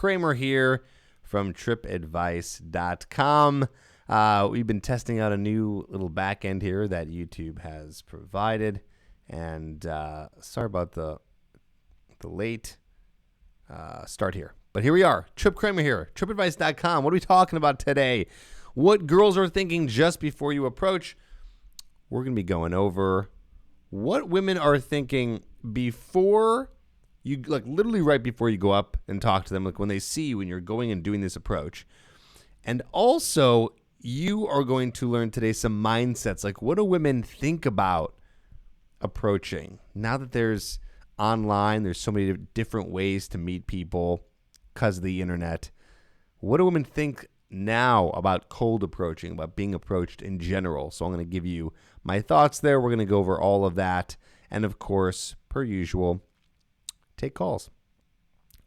Kramer here from trippadvice.com. We've been testing out a new little back end here that YouTube has provided. And sorry about the late start here. But here we are. Tripp Kramer here, trippadvice.com. What are we talking about today? What girls are thinking just before you approach. We're going to be going over what women are thinking before you, like literally right before you go up and talk to them, like when they see you and you're going and doing this approach. And also, you are going to learn today some mindsets, like what do women think about approaching? Now that there's online, there's so many different ways to meet people because of the internet. What do women think now about cold approaching, about being approached in general? So I'm going to give you my thoughts there. We're going to go over all of that. And of course, per usual, take calls.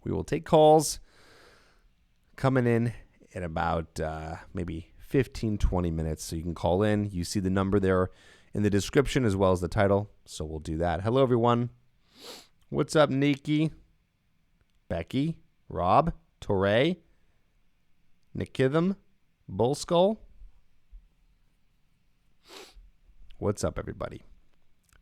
We will take calls coming in about maybe 15, 20 minutes. So you can call in. You see the number there in the description as well as the title. So we'll do that. Hello, everyone. What's up, Nikki, Becky, Rob, Torre, Nikitham, Bullskull? What's up, everybody?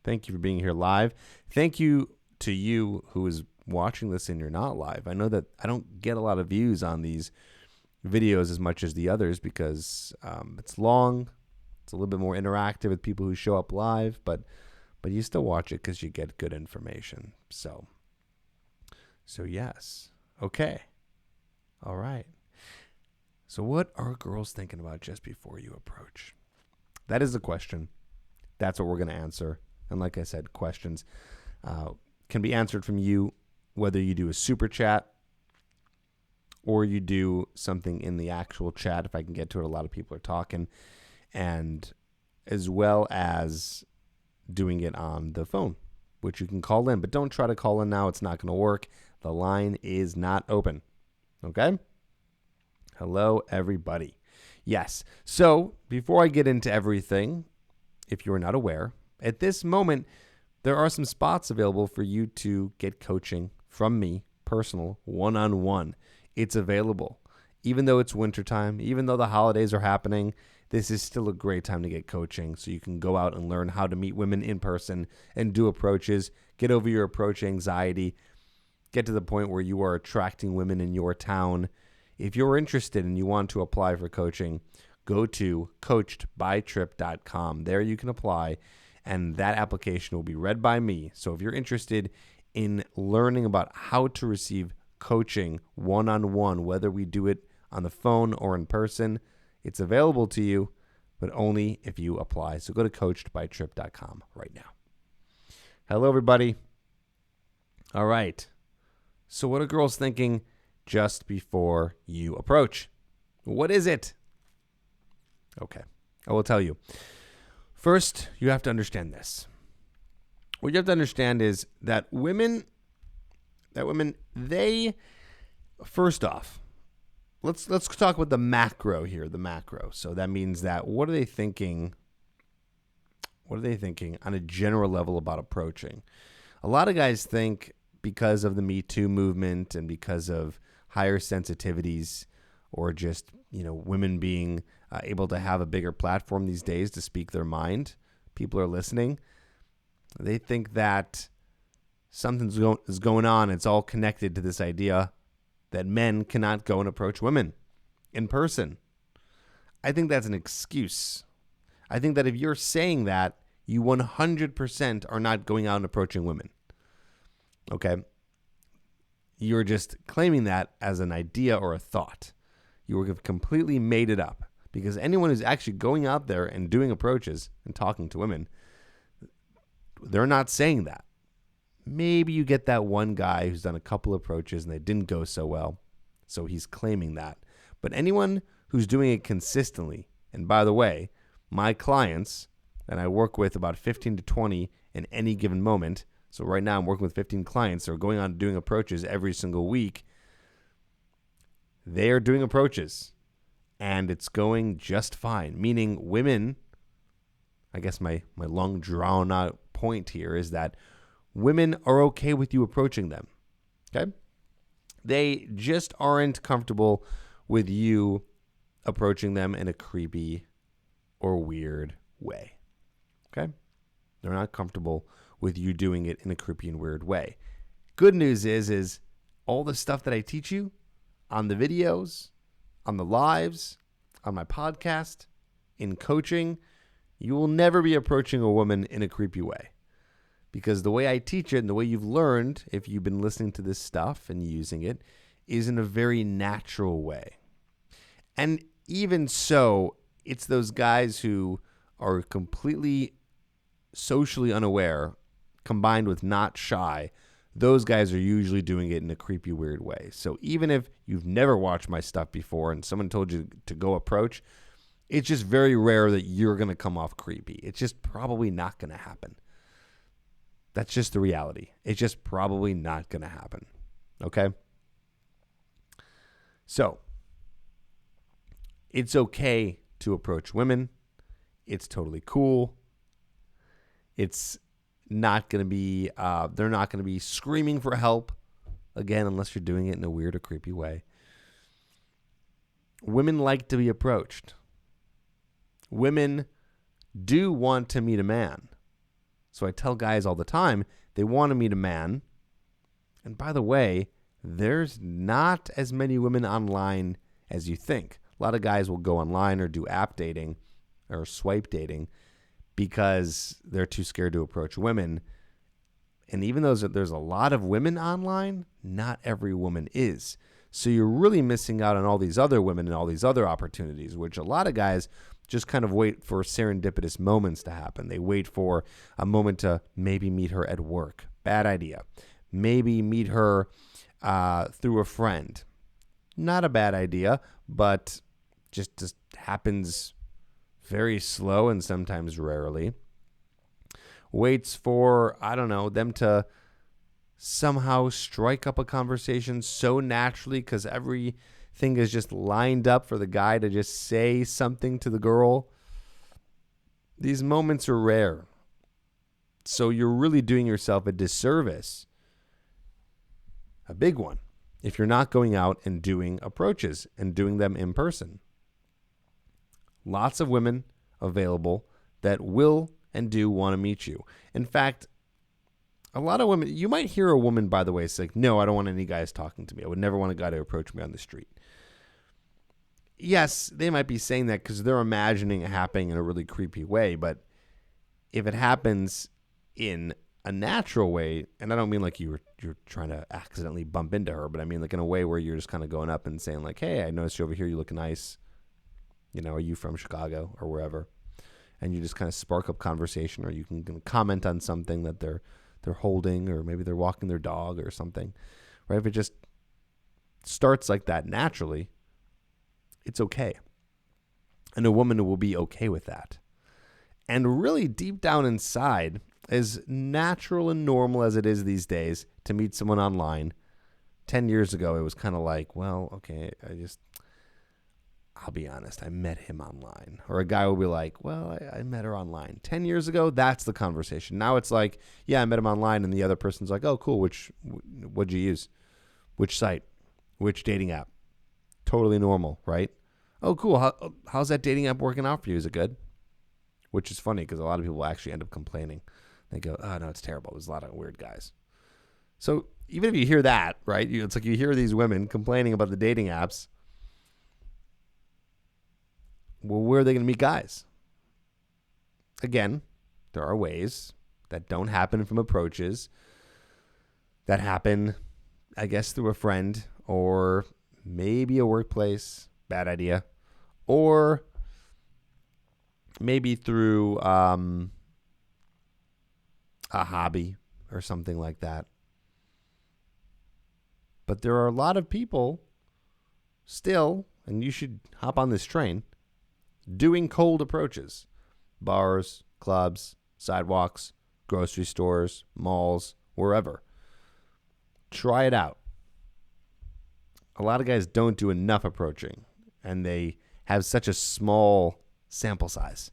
Thank you for being here live. Thank you to you who is watching this and you're not live. I know that I don't get a lot of views on these videos as much as the others because it's long. It's a little bit more interactive with people who show up live, but you still watch it because you get good information. So yes. Okay. All right. So what are girls thinking about just before you approach? That is the question. That's what we're going to answer. And like I said, questions can be answered from you, whether you do a super chat or you do something in the actual chat. If I can get to it, a lot of people are talking. And as well as doing it on the phone, which you can call in. But don't try to call in now. It's not going to work. The line is not open. Okay? Hello, everybody. Yes. So before I get into everything, if you are not aware, at this moment, there are some spots available for you to get coaching from me, personal, one-on-one. It's available. Even though it's wintertime, even though the holidays are happening, this is still a great time to get coaching so you can go out and learn how to meet women in person and do approaches, get over your approach anxiety, get to the point where you are attracting women in your town. If you're interested and you want to apply for coaching, go to coachedbytripp.com. There you can apply, and that application will be read by me. So if you're interested in learning about how to receive coaching one-on-one, whether we do it on the phone or in person, it's available to you, but only if you apply. So go to coachedbytripp.com right now. Hello, everybody. All right. So what are girls thinking just before you approach? What is it? Okay, I will tell you. First, you have to understand this. What you have to understand is that women, they, first off, let's talk about the macro here, the macro. So that means that what are they thinking? What are they thinking on a general level about approaching? A lot of guys think because of the Me Too movement and because of higher sensitivities or just, women being able to have a bigger platform these days to speak their mind, people are listening. They think that something's going on. It's all connected to this idea that men cannot go and approach women in person. I think that's an excuse. I think that if you're saying that, you 100% are not going out and approaching women. Okay? You're just claiming that as an idea or a thought. You have completely made it up, because anyone who's actually going out there and doing approaches and talking to women, they're not saying that. Maybe you get that one guy who's done a couple approaches and they didn't go so well, so he's claiming that. But anyone who's doing it consistently, and by the way, my clients, and I work with about 15 to 20 in any given moment, so right now I'm working with 15 clients that are going on doing approaches every single week. They are doing approaches, and it's going just fine. Meaning women, I guess my long drawn out point here is that women are okay with you approaching them. Okay? They just aren't comfortable with you approaching them in a creepy or weird way. Okay? They're not comfortable with you doing it in a creepy and weird way. Good news is all the stuff that I teach you on the videos, on the lives, on my podcast, in coaching, you will never be approaching a woman in a creepy way. Because the way I teach it and the way you've learned, if you've been listening to this stuff and using it, is in a very natural way. And even so, it's those guys who are completely socially unaware, combined with not shy. Those guys are usually doing it in a creepy, weird way. So even if you've never watched my stuff before and someone told you to go approach, it's just very rare that you're going to come off creepy. It's just probably not going to happen. That's just the reality. It's just probably not going to happen. Okay? So, it's okay to approach women. It's totally cool. It's not going to be, they're not going to be screaming for help, again, unless you're doing it in a weird or creepy way. Women like to be approached. Women do want to meet a man. So I tell guys all the time, they want to meet a man. And by the way, there's not as many women online as you think. A lot of guys will go online or do app dating or swipe dating because they're too scared to approach women. And even though there's a lot of women online, not every woman is. So you're really missing out on all these other women and all these other opportunities, which a lot of guys just kind of wait for serendipitous moments to happen. They wait for a moment to maybe meet her at work. Bad idea. Maybe meet her through a friend. Not a bad idea, but just happens very slow and sometimes rarely. Waits for, I don't know, them to somehow strike up a conversation so naturally because everything is just lined up for the guy to just say something to the girl. These moments are rare. So you're really doing yourself a disservice, a big one, if you're not going out and doing approaches and doing them in person. Lots of women available that will and do want to meet you. In fact, a lot of women, you might hear a woman, by the way, say, no, I don't want any guys talking to me. I would never want a guy to approach me on the street. Yes, they might be saying that because they're imagining it happening in a really creepy way. But if it happens in a natural way, and I don't mean like you're trying to accidentally bump into her, but I mean like in a way where you're just kind of going up and saying like, hey, I noticed you over here. You look nice. You know, are you from Chicago or wherever? And you just kind of spark up conversation, or you can comment on something that they're holding, or maybe they're walking their dog or something, right? If it just starts like that naturally, it's okay. And a woman will be okay with that. And really deep down inside, as natural and normal as it is these days to meet someone online, 10 years ago, it was kind of like, well, okay, I'll be honest, I met him online. Or a guy will be like, well, I met her online. 10 years ago, that's the conversation. Now it's like, yeah, I met him online, and the other person's like, oh, cool, what'd you use? Which site? Which dating app? Totally normal, right? Oh, cool, how's that dating app working out for you? Is it good? Which is funny because a lot of people actually end up complaining. They go, oh, no, it's terrible. There's a lot of weird guys. So even if you hear that, right, it's like you hear these women complaining about the dating apps. Well, where are they going to meet guys? Again, there are ways that don't happen from approaches, that happen, I guess, through a friend or maybe a workplace, bad idea, or maybe through a hobby or something like that. But there are a lot of people still, and you should hop on this train, doing cold approaches. Bars, clubs, sidewalks, grocery stores, malls, wherever. Try it out. A lot of guys don't do enough approaching, and they have such a small sample size.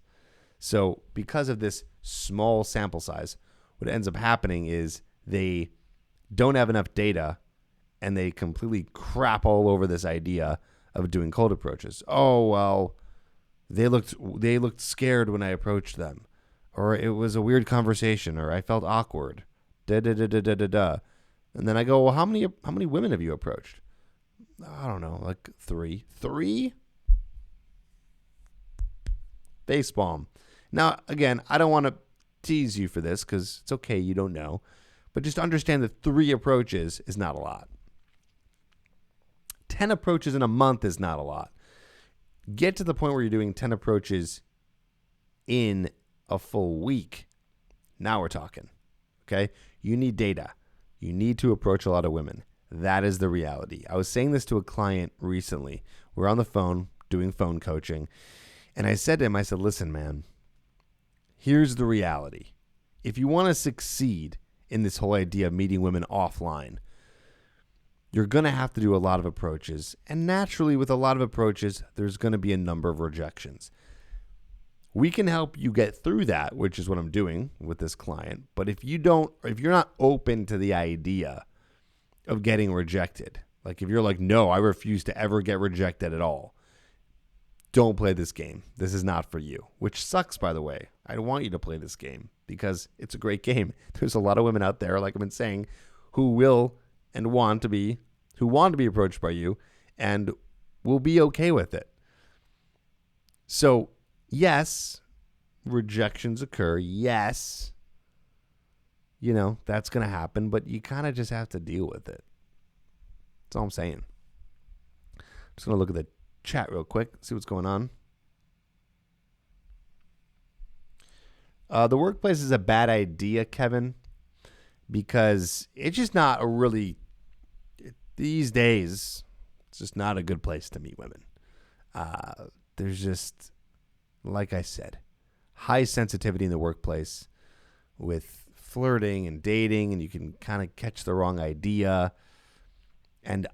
So because of this small sample size, what ends up happening is they don't have enough data, and they completely crap all over this idea of doing cold approaches. Oh, well, they looked scared when I approached them, or it was a weird conversation, or I felt awkward. Da da da da da da da. And then I go, well, how many women have you approached? I don't know, like 3. 3? Facepalm. Now, again, I don't want to tease you for this because it's okay, you don't know. But just understand that 3 approaches is not a lot. 10 approaches in a month is not a lot. Get to the point where you're doing 10 approaches in a full week. Now we're talking. Okay? You need data. You need to approach a lot of women. That is the reality. I was saying this to a client recently. We're on the phone doing phone coaching. And I said to him, I said, listen, man, here's the reality. If you want to succeed in this whole idea of meeting women offline, you're going to have to do a lot of approaches. And naturally, with a lot of approaches, there's going to be a number of rejections. We can help you get through that, which is what I'm doing with this client. But if you're not open to the idea of getting rejected, like if you're like, no, I refuse to ever get rejected at all, don't play this game. This is not for you, which sucks, by the way. I don't want you to play this game because it's a great game. There's a lot of women out there, like I've been saying, who will and want to be approached by you and will be okay with it. So, yes, rejections occur. Yes, that's going to happen, but you kind of just have to deal with it. That's all I'm saying. Just going to look at the chat real quick, see what's going on. The workplace is a bad idea, Kevin, because it's just not these days, it's just not a good place to meet women. There's just, like I said, high sensitivity in the workplace with flirting and dating, and you can kind of catch the wrong idea. And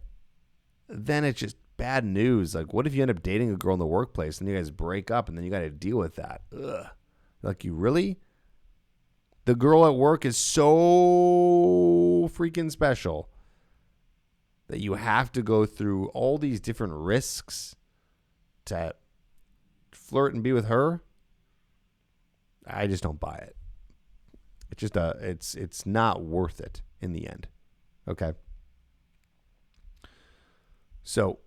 then it's just bad news. Like, what if you end up dating a girl in the workplace and you guys break up and then you got to deal with that? Ugh. Like, you really? The girl at work is so freaking special that you have to go through all these different risks to flirt and be with her? I just don't buy it. It's just it's not worth it in the end. Okay. So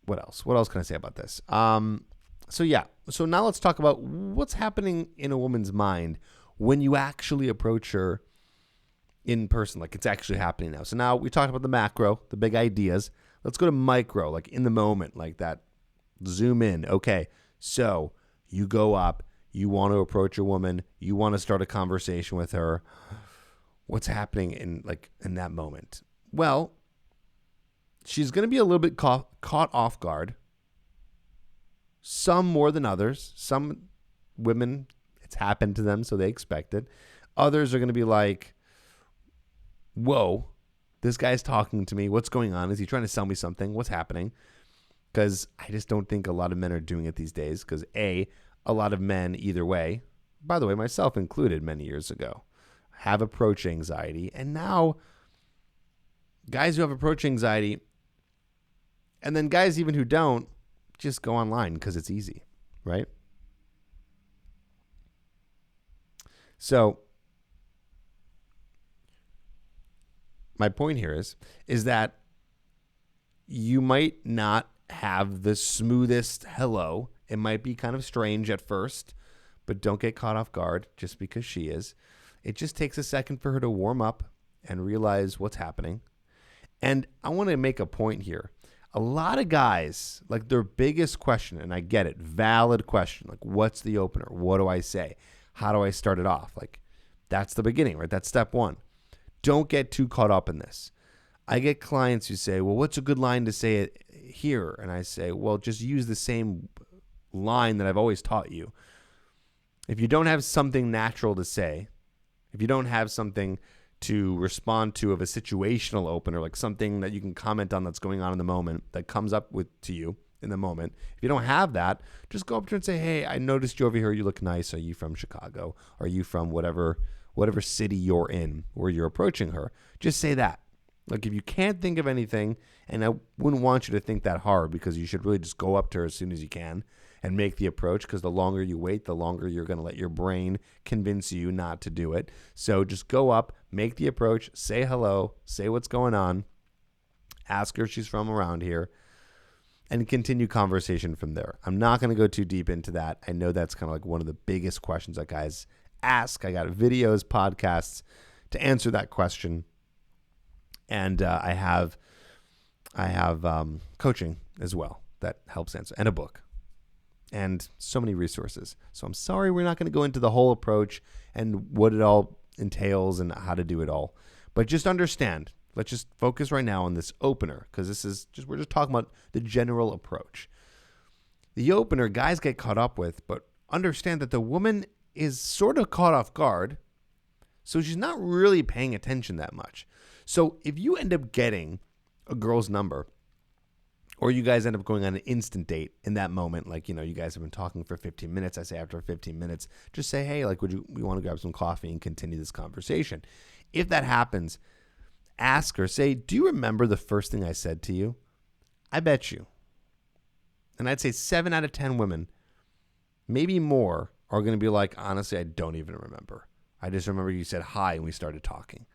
what else? What else can I say about this? So now let's talk about what's happening in a woman's mind when you actually approach her in person, like it's actually happening now. So now we talked about the macro, the big ideas. Let's go to micro, like in the moment, like that. Zoom in. Okay, so you go up, you want to approach a woman, you want to start a conversation with her. What's happening in that moment? Well, she's going to be a little bit caught off guard. Some more than others. Some women, it's happened to them, so they expect it. Others are going to be like, whoa, this guy's talking to me. What's going on? Is he trying to sell me something? What's happening? Because I just don't think a lot of men are doing it these days. Because a lot of men either way, by the way, myself included many years ago, have approach anxiety. And now guys who have approach anxiety, and then guys even who don't, just go online because it's easy, right? So my point here is that you might not have the smoothest hello. It might be kind of strange at first, but don't get caught off guard just because she is. It just takes a second for her to warm up and realize what's happening. And I want to make a point here. A lot of guys, like their biggest question, and I get it, valid question, like what's the opener? What do I say? How do I start it off? Like that's the beginning, right? That's step one. Don't get too caught up in this. I get clients who say, well, what's a good line to say it here? And I say, well, just use the same line that I've always taught you. If you don't have something natural to say, if you don't have something to respond to of a situational opener, like something that you can comment on that's going on in the moment that comes up to you in the moment. If you don't have that, just go up to her and say, hey, I noticed you over here. You look nice. Are you from Chicago? Are you from whatever city you're in where you're approaching her? Just say that. Like if you can't think of anything, and I wouldn't want you to think that hard because you should really just go up to her as soon as you can and make the approach, because the longer you wait, the longer you're going to let your brain convince you not to do it. So just go up, make the approach, say hello, say what's going on, ask her if she's from around here, and continue conversation from there. I'm not going to go too deep into that. I know that's kind of like one of the biggest questions that guys ask. I got videos, podcasts to answer that question. And I have coaching as well that helps answer, and a book, and so many resources. So I'm sorry we're not going to go into the whole approach and what it all entails and how to do it all. But just understand, let's just focus right now on this opener, because we're just talking about the general approach. The opener, guys get caught up with, but understand that the woman is sort of caught off guard, so she's not really paying attention that much. So if you end up getting a girl's number, or you guys end up going on an instant date in that moment, like, you guys have been talking for 15 minutes. I say after 15 minutes, just say, hey, like, we want to grab some coffee and continue this conversation. If that happens, ask her, say, do you remember the first thing I said to you? I bet you. And I'd say 7 out of 10 women, maybe more, are going to be like, honestly, I don't even remember. I just remember you said hi and we started talking.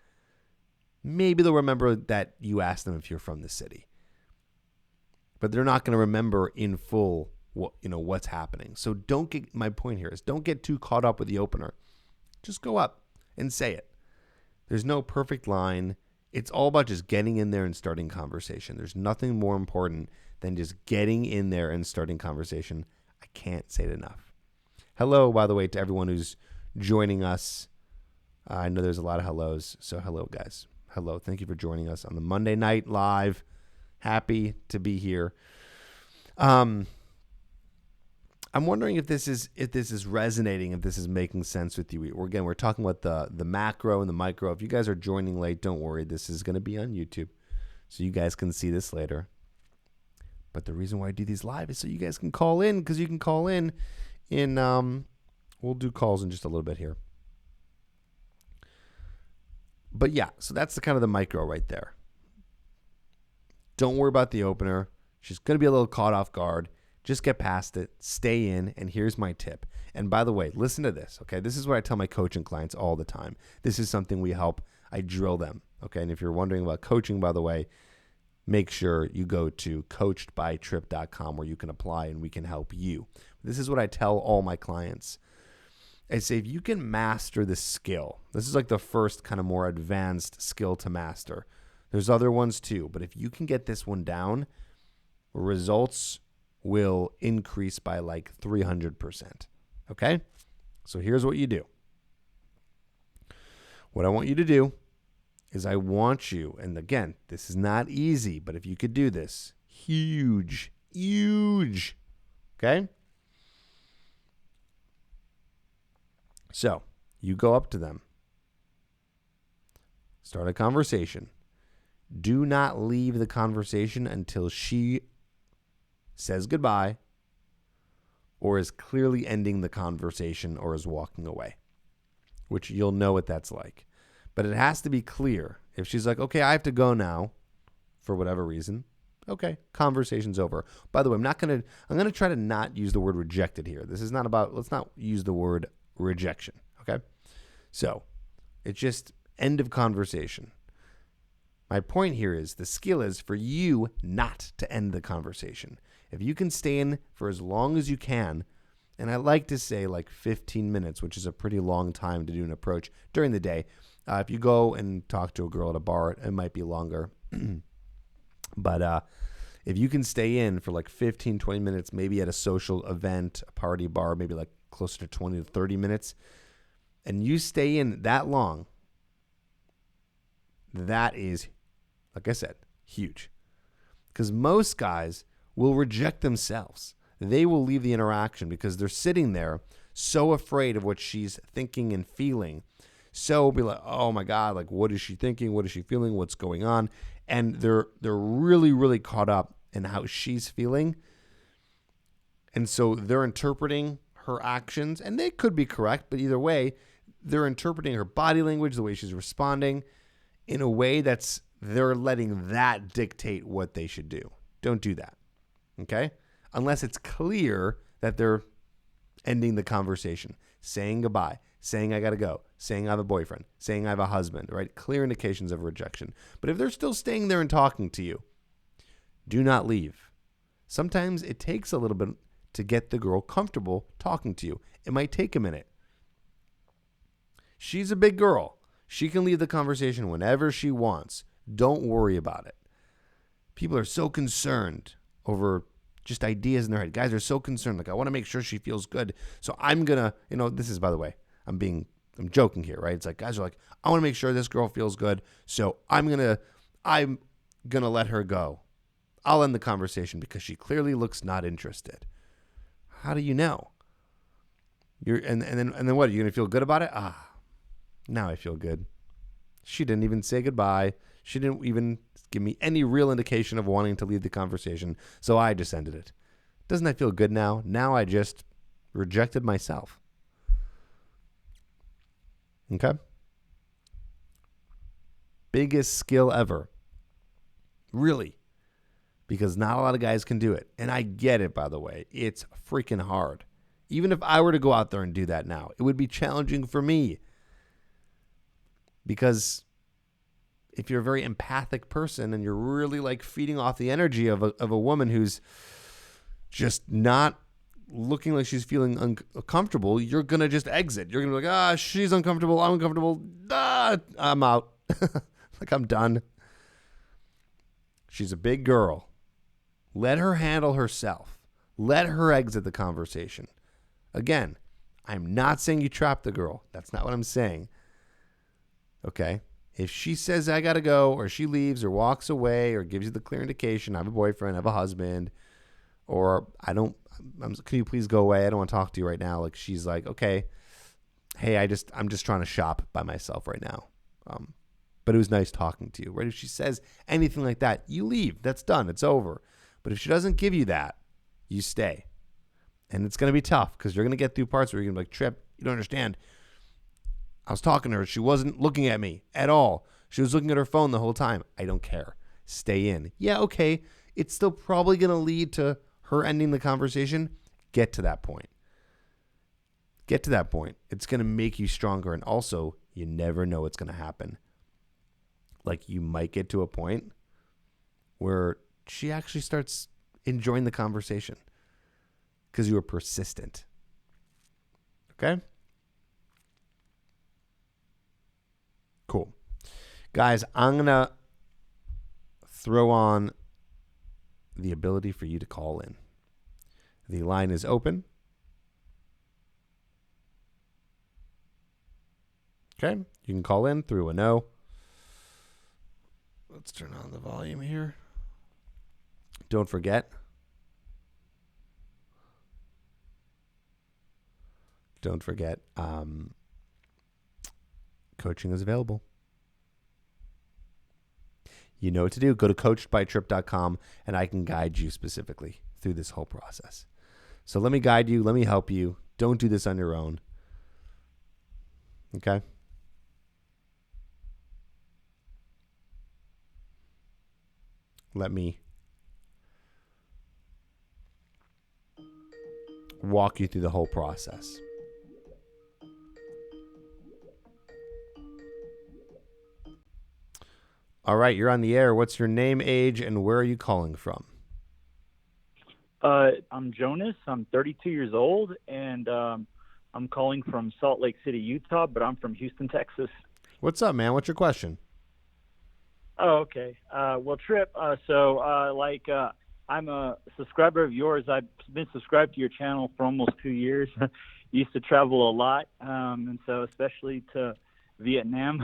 Maybe they'll remember that you asked them if you're from the city. But they're not going to remember in full what's happening. So my point here is don't get too caught up with the opener. Just go up and say it. There's no perfect line. It's all about just getting in there and starting conversation. There's nothing more important than just getting in there and starting conversation. I can't say it enough. Hello, by the way, to everyone who's joining us. I know there's a lot of hellos. So hello, guys. Hello. Thank you for joining us on the Monday night live. Happy to be here. I'm wondering if this is resonating, if this is making sense with you. We're talking about the macro and the micro. If you guys are joining late, don't worry. This is going to be on YouTube, so you guys can see this later. But the reason why I do these live is so you guys can call in, because you can call in. We'll do calls in just a little bit here. But yeah, so that's the kind of the micro right there. Don't worry about the opener. She's going to be a little caught off guard. Just get past it. Stay in. And here's my tip. And by the way, listen to this, okay? This is what I tell my coaching clients all the time. This is something I drill them, okay? And if you're wondering about coaching, by the way, make sure you go to coachedbytripp.com where you can apply and we can help you. This is what I tell all my clients. I say, if you can master this skill, this is like the first kind of more advanced skill to master. There's other ones too, but if you can get this one down, results will increase by like 300%. Okay? So here's what you do. What I want you to do is I want you, and again, this is not easy, but if you could do this, huge, okay? So you go up to them, start a conversation. Do not leave the conversation until she says goodbye or is clearly ending the conversation or is walking away, which you'll know what that's like. But it has to be clear. If she's like, okay, I have to go now for whatever reason, okay, conversation's over. By the way, I'm going to try to not use the word rejected here. This is not about, let's not use the word rejection, okay? So it's just end of conversation. My point here is the skill is for you not to end the conversation. If you can stay in for as long as you can, and I like to say like 15 minutes, which is a pretty long time to do an approach during the day. If you go and talk to a girl at a bar, it might be longer. But if you can stay in for like 15, 20 minutes, maybe at a social event, a party bar, maybe like closer to 20 to 30 minutes, and you stay in that long, that is, like I said, huge. Because most guys will reject themselves. They will leave the interaction because they're sitting there so afraid of what she's thinking and feeling. So be like, oh my God, like what is she thinking? What is she feeling? What's going on? And they're really, really caught up in how she's feeling. And so they're interpreting her actions, and they could be correct, but either way, they're interpreting her body language, the way she's responding, in a way that's they're letting that dictate what they should do. Don't do that. Okay? Unless it's clear that they're ending the conversation, saying goodbye, saying I got to go, saying I have a boyfriend, saying I have a husband, right? Clear indications of rejection. But if they're still staying there and talking to you, do not leave. Sometimes it takes a little bit to get the girl comfortable talking to you. It might take a minute. She's a big girl. She can leave the conversation whenever she wants. Don't worry about it. People are so concerned over just ideas in their head. Guys are so concerned. Like, I want to make sure she feels good. So I'm going to, this is, by the way, I'm joking here, right? It's like, guys are like, I want to make sure this girl feels good. So I'm going to let her go. I'll end the conversation because she clearly looks not interested. How do you know? And then what? Are you going to feel good about it? Now I feel good. She didn't even say goodbye. She didn't even give me any real indication of wanting to leave the conversation. So I just ended it. Doesn't that feel good now? Now I just rejected myself. Okay? Biggest skill ever. Really. Because not a lot of guys can do it. And I get it, by the way. It's freaking hard. Even if I were to go out there and do that now, it would be challenging for me. Because if you're a very empathic person and you're really like feeding off the energy of a woman who's just not looking like she's feeling uncomfortable, you're going to just exit. You're going to be like, she's uncomfortable. I'm uncomfortable. I'm out. Like, I'm done. She's a big girl. Let her handle herself. Let her exit the conversation. Again, I'm not saying you trap the girl. That's not what I'm saying. Okay? If she says, I got to go, or she leaves, or walks away, or gives you the clear indication, I have a boyfriend, I have a husband, or can you please go away? I don't want to talk to you right now. Like, she's like, okay, hey, I'm just trying to shop by myself right now. But it was nice talking to you, right? If she says anything like that, you leave. That's done. It's over. But if she doesn't give you that, you stay. And it's going to be tough because you're going to get through parts where you're going to be like, Tripp, you don't understand. I was talking to her. She wasn't looking at me at all. She was looking at her phone the whole time. I don't care. Stay in. Yeah, okay. It's still probably going to lead to her ending the conversation. Get to that point. Get to that point. It's going to make you stronger. And also, you never know what's going to happen. Like, you might get to a point where she actually starts enjoying the conversation because you were persistent. Okay? Cool. Guys, I'm going to throw on the ability for you to call in. The line is open. Okay? You can call in through a no. Let's turn on the volume here. Don't forget. Coaching is available. You know what to do. Go to coachedbytripp.com and I can guide you specifically through this whole process. So let me guide you. Let me help you. Don't do this on your own. Okay? Let me walk you through the whole process. All right, you're on the air. What's your name, age, and where are you calling from? I'm Jonas. I'm 32 years old, and I'm calling from Salt Lake City, Utah, but I'm from Houston, Texas. What's up, man? What's your question? Oh, okay. Well, Tripp, I'm a subscriber of yours. I've been subscribed to your channel for almost 2 years. Used to travel a lot, and so especially to Vietnam.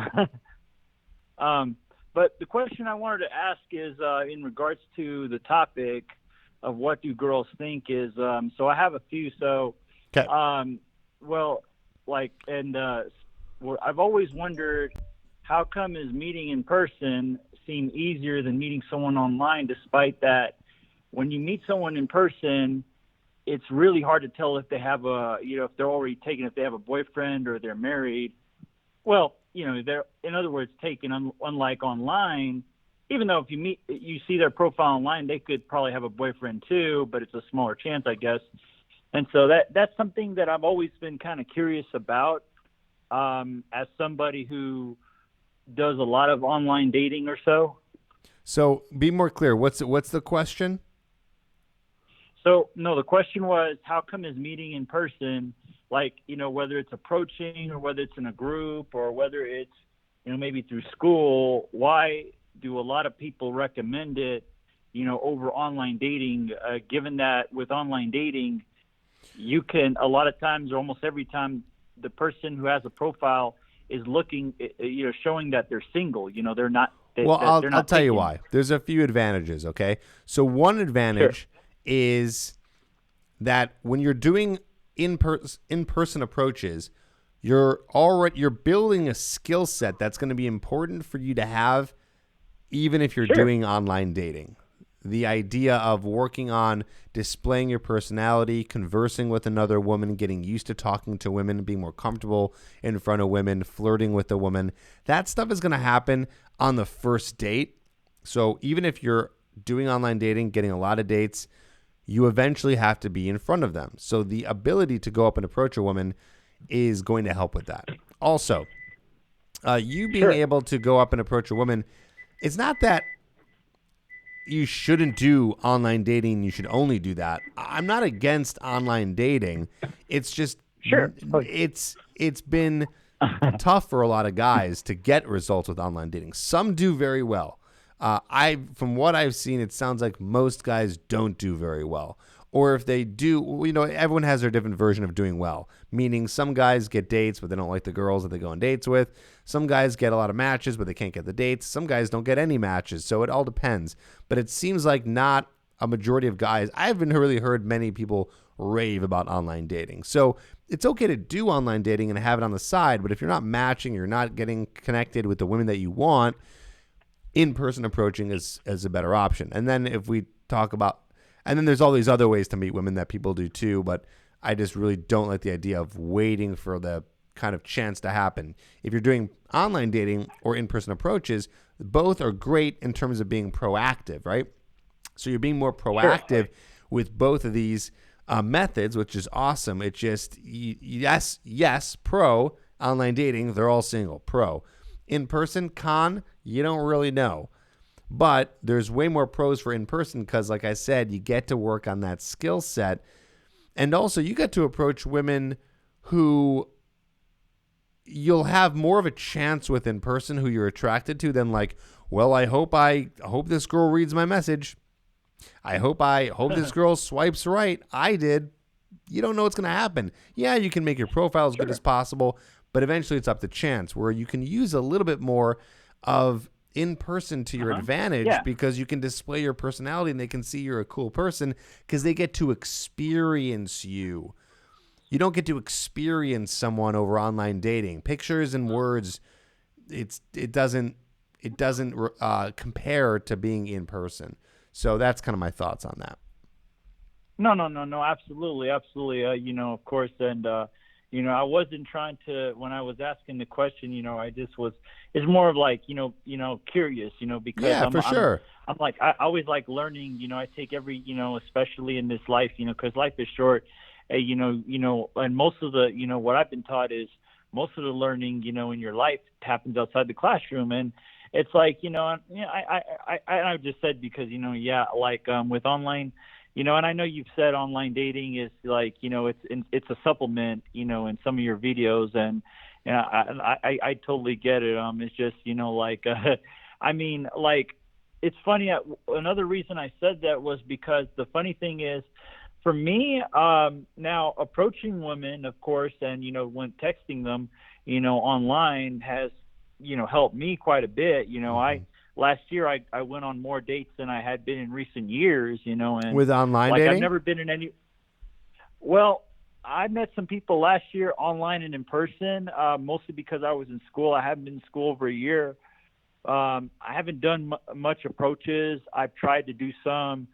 But the question I wanted to ask is in regards to the topic of what do girls think is, so I have a few. So, okay. I've always wondered, how come is meeting in person seem easier than meeting someone online, despite that when you meet someone in person, it's really hard to tell if they have if they're already taken, if they have a boyfriend or they're married. Well, they're, in other words, taken, unlike online, even though if you see their profile online, they could probably have a boyfriend too, but it's a smaller chance, I guess. And so that's something that I've always been kind of curious about, as somebody who does a lot of online dating or so. So be more clear. What's the question? So no, the question was, how come is meeting in person, like, whether it's approaching or whether it's in a group or whether it's, maybe through school, why do a lot of people recommend it, over online dating, given that with online dating, you can, a lot of times or almost every time, the person who has a profile is looking, showing that they're single, they're not, Well, that I'll they're I'll not tell you taking. why. There's a few advantages, okay? So one Sure. advantage is that when you're doing in-person approaches, you're building a skill set that's going to be important for you to have even if you're Sure. doing online dating. The idea of working on displaying your personality, conversing with another woman, getting used to talking to women, being more comfortable in front of women, flirting with a woman, that stuff is going to happen on the first date. So even if you're doing online dating, getting a lot of dates, you eventually have to be in front of them. So the ability to go up and approach a woman is going to help with that. Also, you being Sure. able to go up and approach a woman, it's not that you shouldn't do online dating. You should only do that. I'm not against online dating. It's just Sure. Oh, it's been tough for a lot of guys to get results with online dating. Some do very well. From what I've seen, it sounds like most guys don't do very well. Or if they do, everyone has their different version of doing well. Meaning some guys get dates, but they don't like the girls that they go on dates with. Some guys get a lot of matches, but they can't get the dates. Some guys don't get any matches. So it all depends. But it seems like not a majority of guys. I haven't really heard many people rave about online dating. So it's okay to do online dating and have it on the side. But if you're not matching, you're not getting connected with the women that you want, in-person approaching is a better option. And then if we talk about, and then there's all these other ways to meet women that people do too, but I just really don't like the idea of waiting for the kind of chance to happen. If you're doing online dating or in-person approaches, both are great in terms of being proactive, right? So you're being more sure. proactive with both of these methods, which is awesome. It just, yes, pro, online dating, they're all single, pro. In-person, con, you don't really know. But there's way more pros for in-person because, like I said, you get to work on that skill set. And also, you get to approach women who you'll have more of a chance with in person who you're attracted to than like, well, I hope this girl reads my message. I hope this girl swipes right. I did. You don't know what's going to happen. Yeah, you can make your profile as good as Sure. possible, but eventually it's up to chance where you can use a little bit more of in person to your advantage Yeah. because you can display your personality and they can see you're a cool person because they get to experience you. You don't get to experience someone over online dating. Pictures and words, it doesn't compare to being in person. So that's kind of my thoughts on that. No, no, no, no, absolutely, absolutely. Of course, and I wasn't trying to when I was asking the question. I just was. It's more of like curious. Because Yeah, for sure. I'm like I always like learning. I take every especially in this life. Because life is short. And most of the what I've been taught is most of the learning in your life happens outside the classroom, and it's like I just said because yeah, like with online. And I know you've said online dating is like, it's a supplement, in some of your videos, and I totally get it. It's just, like, I mean, like, it's funny. Another reason I said that was because the funny thing is, for me, now approaching women, of course, and when texting them, online has, helped me quite a bit. I Hmm. last year I went on more dates than I had been in recent years, and With online like I've dating? never been in any. Well, I met some people last year online and in person, mostly because I was in school. I haven't been in school over a year. I haven't done much approaches. I've tried to do some.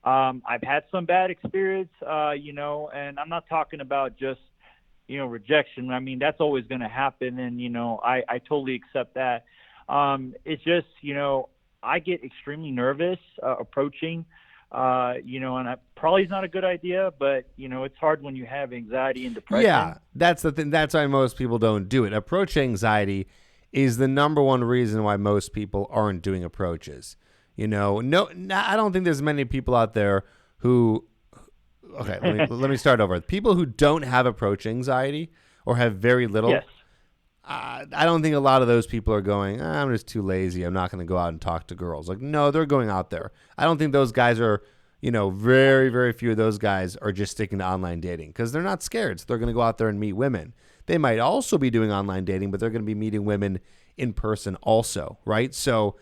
I've had some bad experience, and I'm not talking about just rejection. I mean, that's always going to happen, and I totally accept that. It's just I get extremely nervous approaching. And I probably is not a good idea, but it's hard when you have anxiety and depression. Yeah, that's the thing. That's why most people don't do it. Approach anxiety is the number one reason why most people aren't doing approaches. I don't think there's many people out there who. Okay, let me start over. People who don't have approach anxiety or have very Yes. little. I don't think a lot of those people are going, I'm just too lazy. I'm not going to go out and talk to girls. Like, no, they're going out there. I don't think those guys are, very, very few of those guys are just sticking to online dating because they're not scared. So they're going to go out there and meet women. They might also be doing online dating, but they're going to be meeting women in person also, right? So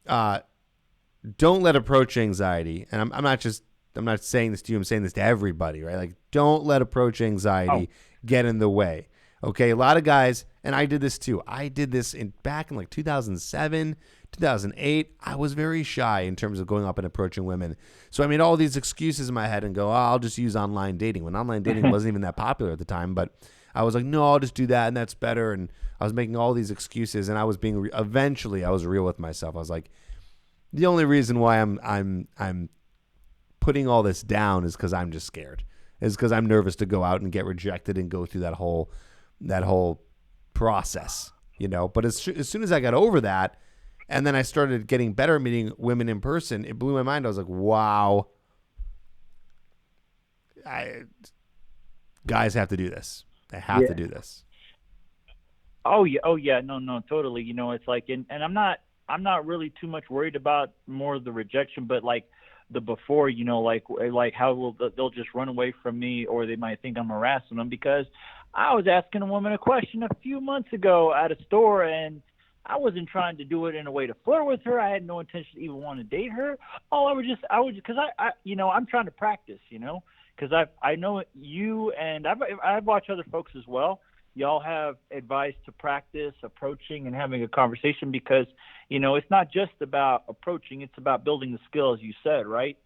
don't let approach anxiety, and I'm not saying this to you, I'm saying this to everybody, right? Like, don't let approach Oh, anxiety get in the way. Okay, a lot of guys, and I did this too. I did this back in like 2007, 2008. I was very shy in terms of going up and approaching women. So I made all these excuses in my head and go, I'll just use online dating. When online dating wasn't even that popular at the time, but I was like, no, I'll just do that, and that's better. And I was making all these excuses, and I was eventually I was real with myself. I was like, the only reason why I'm putting all this down is because I'm just scared. Is because I'm nervous to go out and get rejected and go through that whole process, But as soon as I got over that, and then I started getting better at meeting women in person, it blew my mind. I was like, wow, guys have to do this. They have to yeah. do this. Oh yeah. Oh yeah. No, no, totally. It's like, and I'm not really too much worried about more of the rejection, but like the before, like how they'll just run away from me, or they might think I'm harassing them because I was asking a woman a question a few months ago at a store, and I wasn't trying to do it in a way to flirt with her. I had no intention to even want to date her. Oh, because I'm trying to practice, because I know you, and I've watched other folks as well. Y'all have advice to practice approaching and having a conversation because it's not just about approaching; it's about building the skill, as you said, right?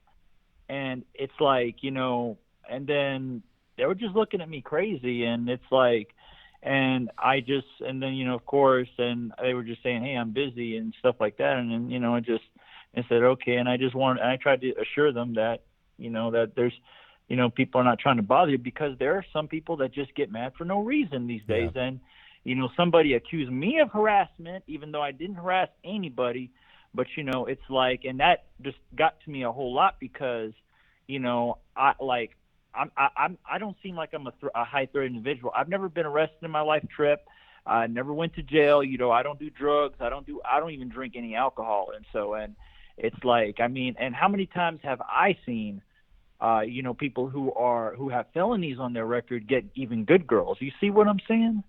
And it's like, and then they were just looking at me crazy, and it's like, and then of course, and they were just saying, hey, I'm busy and stuff like that, and then I said okay, and I tried to assure them that that there's people are not trying to bother you, because there are some people that just get mad for no reason these Yeah. days. And somebody accused me of harassment even though I didn't harass anybody. But it's like, and that just got to me a whole lot because I like I don't seem like I'm a high threat individual. I've never been arrested in my life, Tripp. I never went to jail. I don't do drugs. I don't even drink any alcohol. And it's like, I mean, and how many times have I seen people who have felonies on their record get even good girls? You see what I'm saying?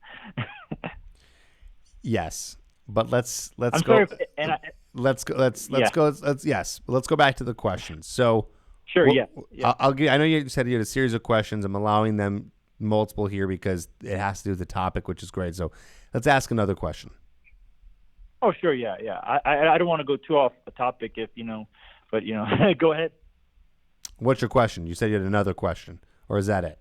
Yes, but let's I'm go. sorry, and Let's yeah, go. Yes. Let's go back to the question. So, sure, what yeah, yeah. I'll give. I know you said you had a series of questions. I'm allowing them multiple here because it has to do with the topic, which is great. So, let's ask another question. Oh, sure, yeah, yeah. I don't want to go too off the topic if but go ahead. What's your question? You said you had another question, or is that it?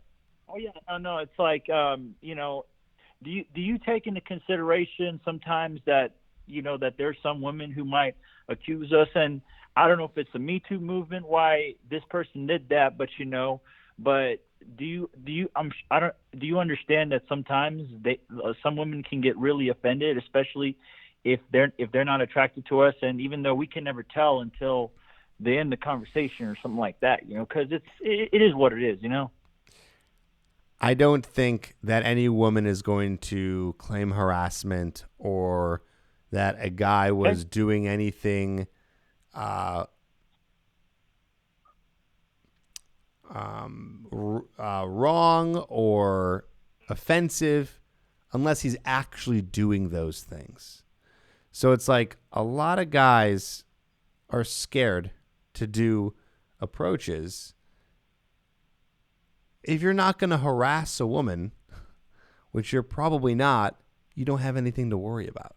Oh yeah, no, no. It's like, do you take into consideration sometimes that that there's some women who might accuse us, and I don't know if it's a Me Too movement why this person did that, but but I don't do you understand that sometimes some women can get really offended, especially if they're not attracted to us, and even though we can never tell until they end the conversation or something like that, because it is what it is. I don't think that any woman is going to claim harassment or that a guy Okay. was doing anything uh, wrong or offensive unless he's actually doing those things. So it's like a lot of guys are scared to do approaches. If you're not going to harass a woman, which you're probably not, you don't have anything to worry about.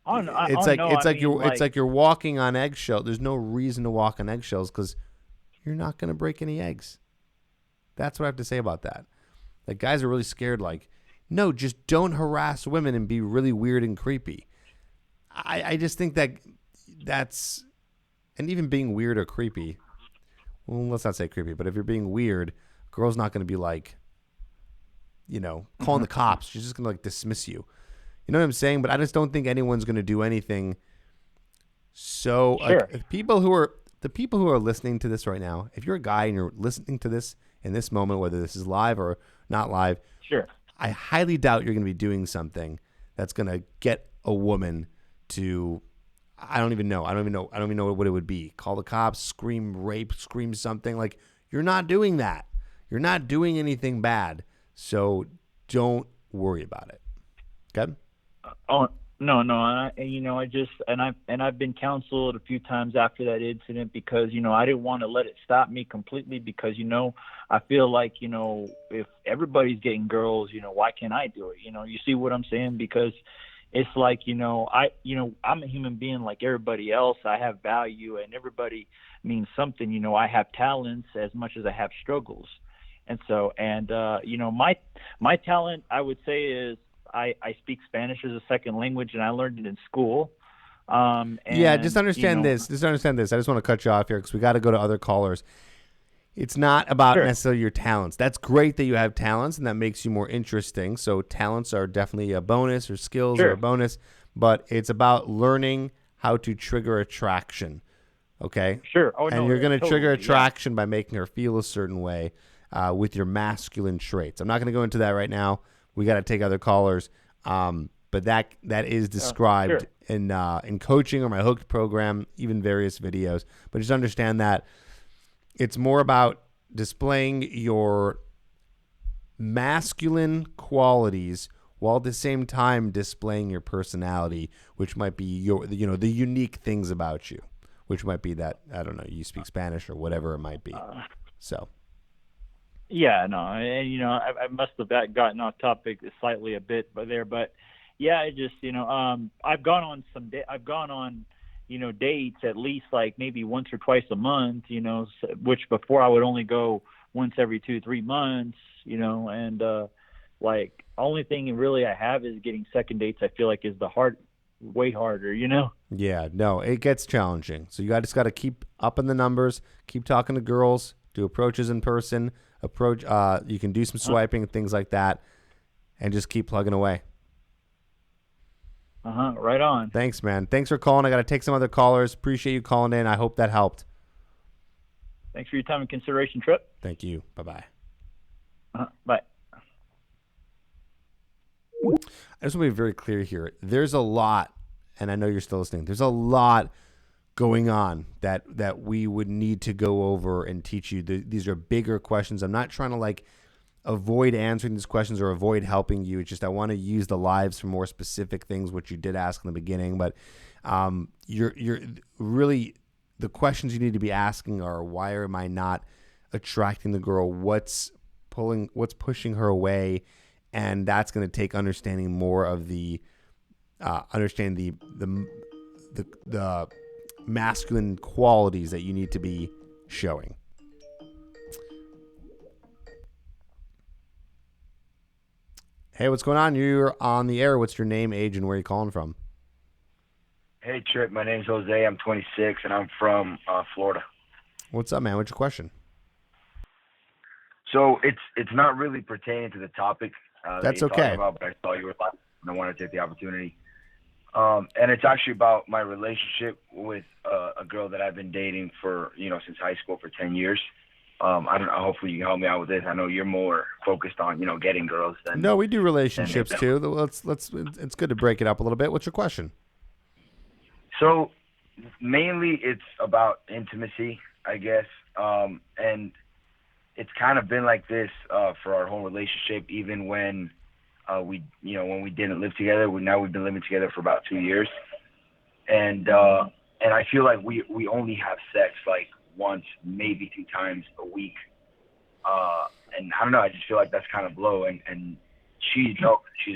Oh no, I mean, It's like, like you're walking on eggshells. There's no reason to walk on eggshells because you're not going to break any eggs. That's what I have to say about that. Like, guys are really scared. Like, no, just don't harass women and be really weird and creepy. I just think that that's, and even being weird or creepy. Well, let's not say creepy, but if you're being weird, a girl's not going to be like, calling the cops. She's just going to like dismiss you. You know what I'm saying? But I just don't think anyone's going to do anything. So like Sure. the people who are listening to this right now, if you're a guy and you're listening to this in this moment, whether this is live or not live, Sure. I highly doubt you're going to be doing something that's going to get a woman to, I don't even know. I don't even know what it would be. Call the cops, scream rape, scream something. Like, you're not doing that. You're not doing anything bad. So don't worry about it. Okay? Oh no, no, I just I've been counseled a few times after that incident because I didn't want to let it stop me completely because I feel like if everybody's getting girls, why can't I do it? You see what I'm saying? Because it's like I'm a human being like everybody else. I have value, and everybody means something. I have talents as much as I have struggles, and so my talent I would say is I speak Spanish as a second language, and I learned it in school. Yeah, just And understand this. Just understand this. I just want to cut you off here because we got to go to other callers. It's not about sure, necessarily your talents. That's great that you have talents and that makes you more interesting. So talents are definitely a bonus, or skills are a sure, bonus, but it's about learning how to trigger attraction. Okay? sure. Oh And no, you're going to trigger totally, yeah. attraction by making her feel a certain way with your masculine traits. I'm not going to go into that right now. We got to take other callers. But that is described Sure. in coaching or my Hooked program, even various videos. But just understand that it's more about displaying your masculine qualities while at the same time displaying your personality, which might be the unique things about you, which might be that, I don't know, you speak Spanish or whatever it might be. Uh, So Yeah, no, and I must have gotten off topic slightly a bit, but yeah, I just I've gone on I've gone on dates at least like maybe once or twice a month, which before I would only go once every 2 3 months, and like only thing really I have is getting second dates. I feel like is the hard way harder. yeah, no, it gets challenging. So you just got to keep up in the numbers, keep talking to girls, do approaches in person, you can do some swiping and things like that, and just keep plugging away. Right on. Thanks, man. Thanks for calling. I got to take some other callers. Appreciate you calling in. I hope that helped. Thanks for your time and consideration, Tripp. Thank you. Bye-bye. Bye. I just want to be very clear here. There's a lot, and I know you're still listening. There's a lot going on that we would need to go over and teach you. These are bigger questions. I'm not trying to like avoid answering these questions or avoid helping you. It's just I want to use the lives for more specific things, which you did ask in the beginning. But you're really, the questions you need to be asking are, why am I not attracting the girl? What's pushing her away? And that's going to take understanding more of the the masculine qualities that you need to be showing. Hey, what's going on? You're on the air. What's your name, age, and where are you calling from? Hey, Tripp. My name's Jose. I'm 26, and I'm from Florida. What's up, man? What's your question? So it's not really pertaining to the topic that That's you're talking okay. about, but I saw you were live, and I wanted to take the opportunity. And it's actually about my relationship with a girl that I've been dating for, since high school for 10 years. I don't know. Hopefully you can help me out with this. I know you're more focused on, getting girls than. No, we do relationships too. Let's. It's good to break it up a little bit. What's your question? So mainly it's about intimacy, I guess. And it's kind of been like this for our whole relationship, even when when we didn't live together. Now we've been living together for about 2 years, and I feel like we only have sex like once, maybe 2 times a week, and I don't know. I just feel like that's kind of low, and she's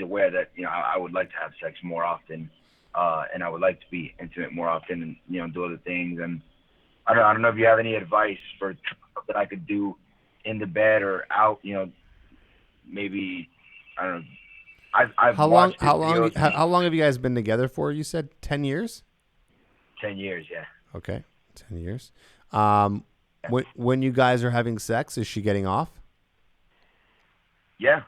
aware that I would like to have sex more often, and I would like to be intimate more often, and do other things. And I don't know if you have any advice for that I could do in the bed or out, maybe I don't know, I've How long? watched his How long? videos. How long have you guys been together for? You said 10 years. 10 years, yeah. Okay, 10 years. When you guys are having sex, is she getting off? Yeah,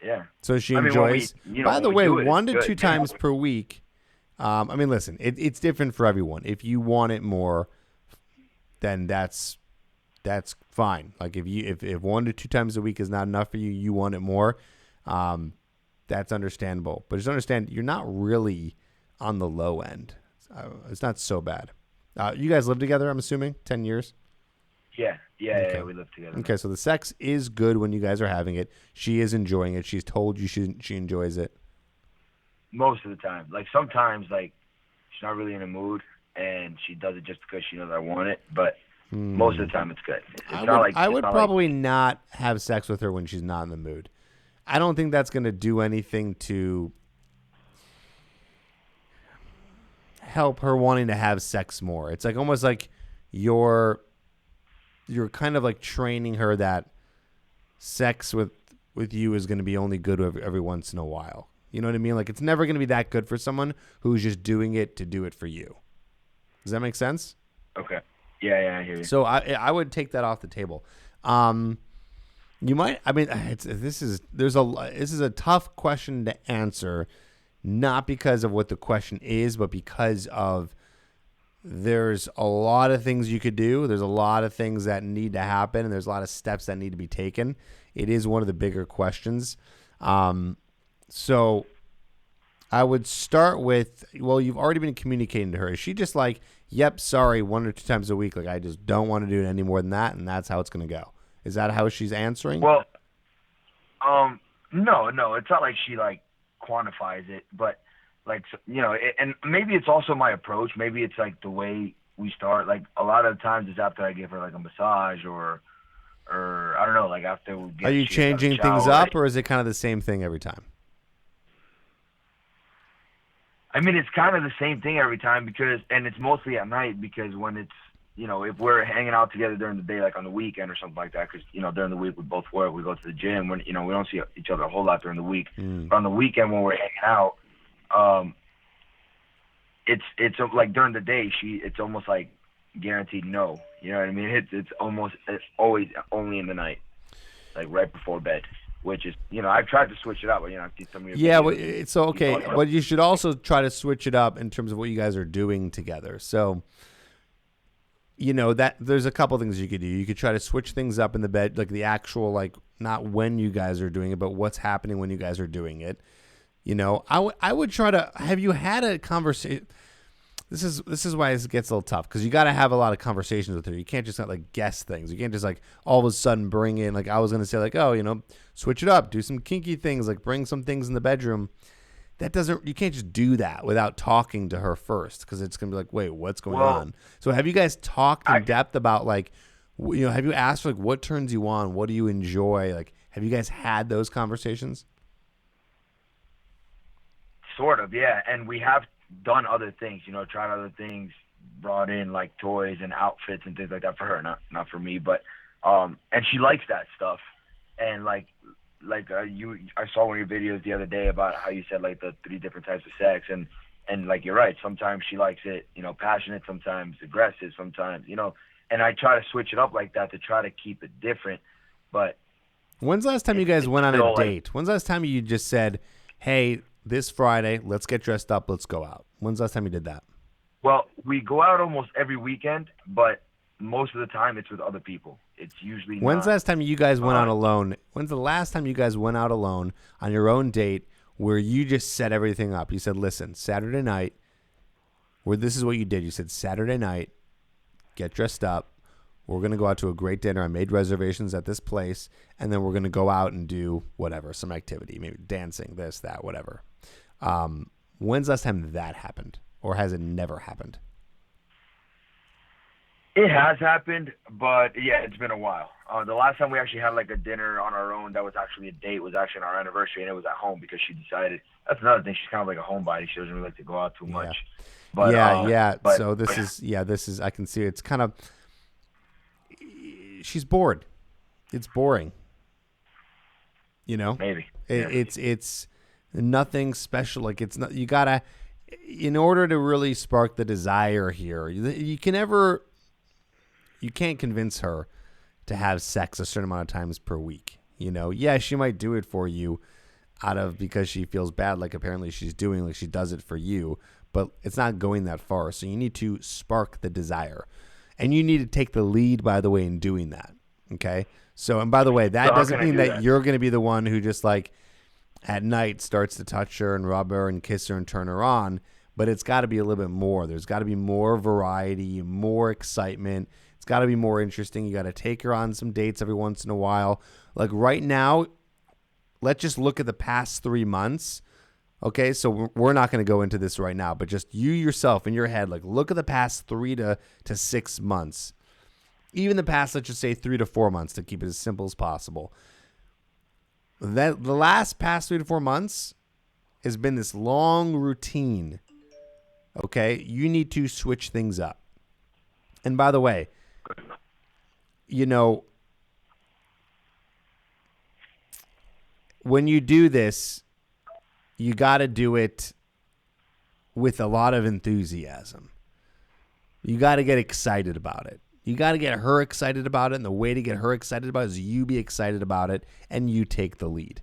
yeah. So she I mean, when we, enjoys. By the when we way, do it, it's 1 to 2 good. times per week. I mean, listen, it's different for everyone. If you want it more, then that's fine. Like if 1 to 2 times a week is not enough for you, you want it more. That's understandable. But just understand, you're not really on the low end. It's not so bad. You guys live together, I'm assuming, 10 years? Yeah, Okay. yeah, we live together. Okay, so the sex is good when you guys are having it. She is enjoying it. She's told you she enjoys it. Most of the time. Like, sometimes, like, she's not really in a mood, and she does it just because she knows I want it, but most of the time it's good. I would probably not have sex with her when she's not in the mood. I don't think that's going to do anything to help her wanting to have sex more. It's like almost like you're kind of like training her that sex with you is going to be only good every once in a while. You know what I mean? Like, it's never going to be that good for someone who's just doing it to do it for you. Does that make sense? Okay. Yeah, I hear you. So I would take that off the table. You might. I mean, this is a tough question to answer, not because of what the question is, but because of there's a lot of things you could do. There's a lot of things that need to happen, and there's a lot of steps that need to be taken. It is one of the bigger questions. So I would start with, well, you've already been communicating to her. Is she just like, yep, sorry, 1 or 2 times a week, like I just don't want to do it any more than that, and that's how it's going to go? Is that how she's answering? Well, no, it's not like she like quantifies it, but like, and maybe it's also my approach. Maybe it's like the way we start. Like, a lot of the times it's after I give her like a massage or I don't know, like after we get. Are you she gets out of the changing things shower. up, or is it kind of the same thing every time? I mean, it's kind of the same thing every time and it's mostly at night because when it's, if we're hanging out together during the day, like on the weekend or something like that, because, during the week we both work, we go to the gym, when, we don't see each other a whole lot during the week. But on the weekend when we're hanging out, it's like during the day, it's almost like guaranteed no. You know what I mean? It's always only in the night, like right before bed. Which is, I've tried to switch it up, but I've seen some of your videos. So okay, but you should also try to switch it up in terms of what you guys are doing together. So, that there's a couple things you could do. You could try to switch things up in the bed, like the actual, like not when you guys are doing it, but what's happening when you guys are doing it. I would try to. Have you had a conversation? This is why it gets a little tough, because you got to have a lot of conversations with her. You can't just like guess things. You can't just like all of a sudden bring in, like I was going to say, like, oh, switch it up, do some kinky things, like bring some things in the bedroom. You can't just do that without talking to her first, because it's going to be like, wait, what's going on? So have you guys talked in depth about like, have you asked her, like, what turns you on? What do you enjoy? Like, have you guys had those conversations? Sort of, yeah. And we have done other things, tried other things, brought in like toys and outfits and things like that for her, not for me, but and she likes that stuff. And I saw one of your videos the other day about how you said like the 3 different types of sex, and like you're right, sometimes she likes it, passionate, sometimes aggressive, sometimes, and I try to switch it up like that to try to keep it different. But when's the last time you guys went on a date? When's the last time you just said, hey, this Friday, let's get dressed up, let's go out? When's the last time you did that? Well, we go out almost every weekend, but most of the time it's with other people. It's usually When's the last time you guys went out alone? When's the last time you guys went out alone on your own date where you just set everything up? You said, listen, Saturday night, this is what you did. You said, Saturday night, get dressed up. We're going to go out to a great dinner. I made reservations at this place, and then we're going to go out and do whatever, some activity, maybe dancing, this, that, whatever. When's the last time that happened, or has it never happened? It has happened, but yeah, it's been a while. The last time we actually had like a dinner on our own that was actually a date was actually on our anniversary, and it was at home because she decided. That's another thing. She's kind of like a homebody. She doesn't really like to go out too much. But, So this is. I can see it's kind of. She's bored. It's boring. Maybe. It's Nothing special. Like it's not. You gotta, in order to really spark the desire here. You can never. You can't convince her to have sex a certain amount of times per week. Yeah, she might do it for you because she feels bad, like apparently she's doing, like she does it for you, but it's not going that far. So you need to spark the desire, and you need to take the lead, by the way, in doing that. Okay. So, and by the way, that doesn't mean that you're going to be the one who just like at night starts to touch her and rub her and kiss her and turn her on, but it's got to be a little bit more. There's got to be more variety, more excitement. It's got to be more interesting. You got to take her on some dates every once in a while. Like right now, let's just look at the past 3 months. Okay, so we're not going to go into this right now, but just you yourself in your head, like look at the past 3 to 6 months. Even the past, let's just say 3 to 4 months to keep it as simple as possible. That the last past 3 to 4 months has been this long routine. Okay, you need to switch things up. And by the way, when you do this, you got to do it with a lot of enthusiasm. You got to get excited about it. You got to get her excited about it, and the way to get her excited about it is you be excited about it, and you take the lead.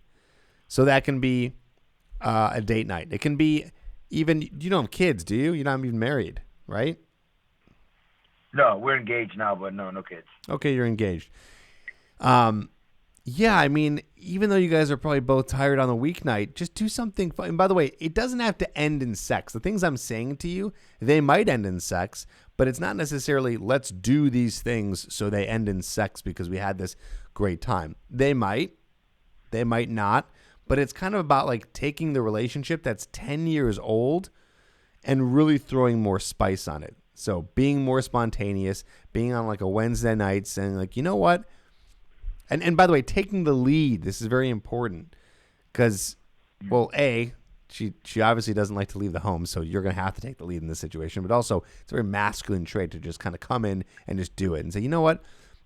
So that can be a date night. It can be even, you don't have kids, do you? You're not even married, right? No, we're engaged now, but no kids. Okay, you're engaged. Yeah, I mean, even though you guys are probably both tired on the weeknight, just do something fun. And by the way, it doesn't have to end in sex. The things I'm saying to you, they might end in sex, but it's not necessarily let's do these things so they end in sex because we had this great time. They might not, but it's kind of about like taking the relationship that's 10 years old and really throwing more spice on it. So being more spontaneous, being on like a Wednesday night, saying like, you know what? And by the way, taking the lead, this is very important because, well, she obviously doesn't like to leave the home, so you're going to have to take the lead in this situation. But also, it's a very masculine trait to just kind of come in and just do it and say, you know what?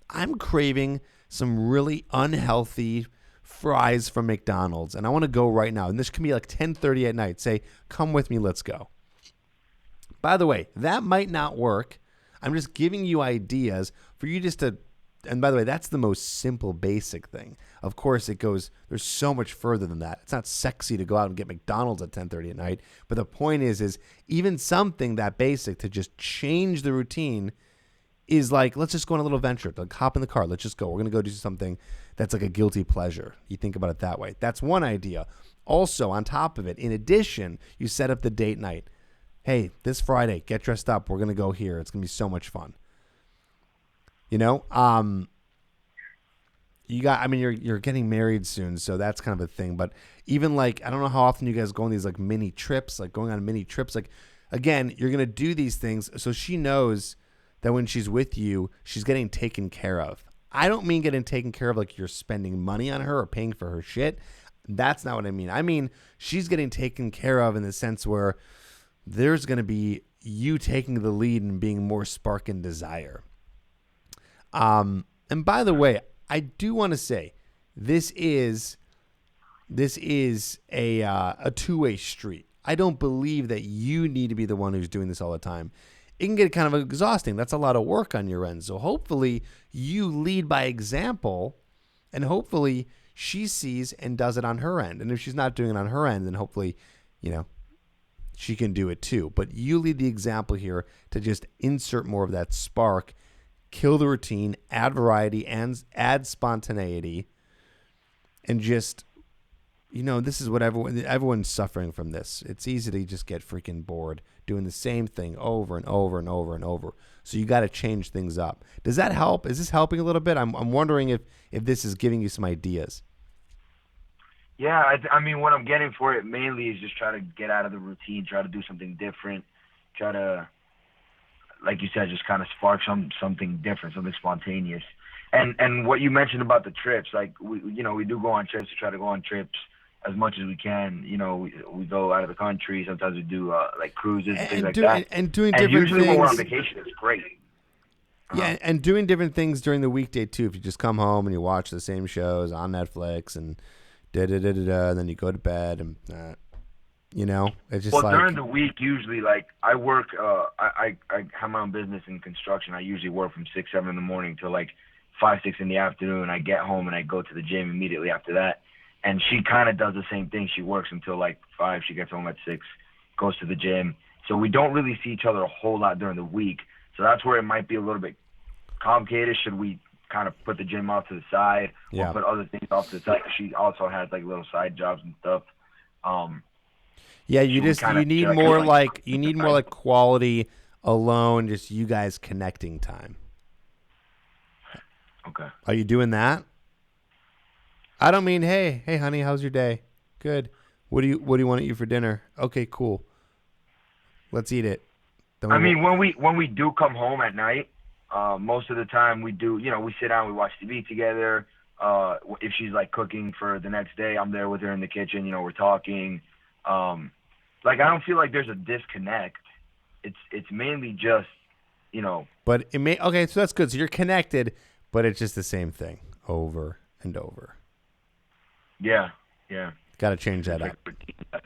I'm craving some really unhealthy fries from McDonald's, and I want to go right now. And this can be like 10:30 at night. Say, come with me, let's go. By the way, that might not work. I'm just giving you ideas for you just to. And by the way, that's the most simple, basic thing. Of course, there's so much further than that. It's not sexy to go out and get McDonald's at 10:30 at night. But the point is even something that basic to just change the routine is like, let's just go on a little venture. Like, hop in the car. Let's just go. We're going to go do something that's like a guilty pleasure. You think about it that way. That's one idea. Also, on top of it, in addition, you set up the date night. Hey, this Friday, get dressed up. We're going to go here. It's going to be so much fun. You're getting married soon, so that's kind of a thing. But even like, I don't know how often you guys go on these like mini trips, like going on mini trips. Like, again, you're going to do these things so she knows that when she's with you, she's getting taken care of. I don't mean getting taken care of like you're spending money on her or paying for her shit. That's not what I mean. I mean, she's getting taken care of in the sense where there's going to be you taking the lead and being more spark and desire. And by the way, I do want to say this is a two-way street. I don't believe that you need to be the one who's doing this all the time. It can get kind of exhausting. That's a lot of work on your end. So hopefully you lead by example, and hopefully she sees and does it on her end. And if she's not doing it on her end, then hopefully, she can do it too. But you lead the example here to just insert more of that spark, kill the routine, add variety, and add spontaneity, and just, this is what everyone's suffering from this. It's easy to just get freaking bored doing the same thing over and over and over and over. So you got to change things up. Does that help? Is this helping a little bit? I'm wondering if this is giving you some ideas. Yeah, I mean, what I'm getting for it mainly is just try to get out of the routine, try to do something different, try to, like you said, just kind of spark something different, something spontaneous. And what you mentioned about the trips, like we do go on trips. We try to go on trips as much as we can. We go out of the country. Sometimes we do like cruises and things like that. And doing different usually things. When we're on vacation, it's great. Yeah, and doing different things during the weekday too. If you just come home and you watch the same shows on Netflix and and then you go to bed, and it's just Well, like, during the week, usually, like, I work, I have my own business in construction. I usually work from 6, 7 in the morning till like 5, 6 in the afternoon. I get home and I go to the gym immediately after that. And she kind of does the same thing. She works until like 5. She gets home at 6, goes to the gym. So we don't really see each other a whole lot during the week. So that's where it might be a little bit complicated. Should we kind of put the gym off to the side Yeah. or put other things off to the side? She also has like little side jobs and stuff. yeah, Should we kinda- you need should I more kinda, like you need more like quality alone, just you guys connecting time. Okay. Are you doing that? I don't mean, hey, honey, how's your day? Good. What do you want to eat for dinner? Okay, cool. Let's eat it. Then I mean, when we do come home at night, most of the time we do, we sit down, we watch TV together. If she's like cooking for the next day, I'm there with her in the kitchen. We're talking. Like, I don't feel like there's a disconnect. It's mainly just, But it may okay, so that's good. So you're connected, but it's just the same thing over and over. yeah. Got to change that It's up. like-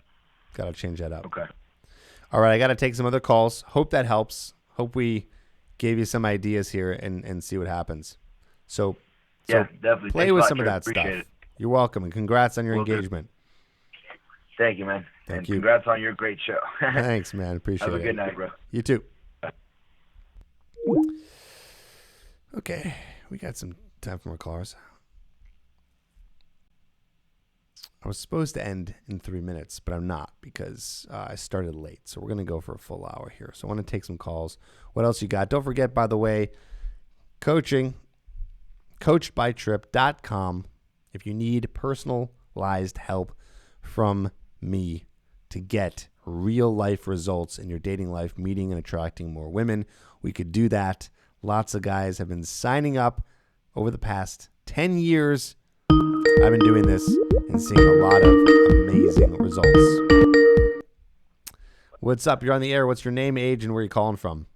Got to change that up. Okay. All right, I got to take some other calls. Hope that helps. Hope we gave you some ideas here and see what happens. So Yeah, definitely. play Thanks a with lot, some of Tripp. that stuff. Appreciate it. You're welcome, and congrats on your Will do. engagement. Thank you, man. Thank and you. Congrats on your great show. Thanks, man. Appreciate it. Have a good night, bro. You too. Okay, we got some time for more callers. I was supposed to end in 3 minutes, but I'm not because I started late. So we're going to go for a full hour here. So I want to take some calls. What else you got? Don't forget, by the way, coaching, coachedbytripp.com. If you need personalized help from me to get real life results in your dating life, meeting and attracting more women, we could do that. Lots of guys have been signing up over the past 10 years. I've been doing this and seeing a lot of amazing results. What's up? You're on the air. What's your name, age, and where are you calling from?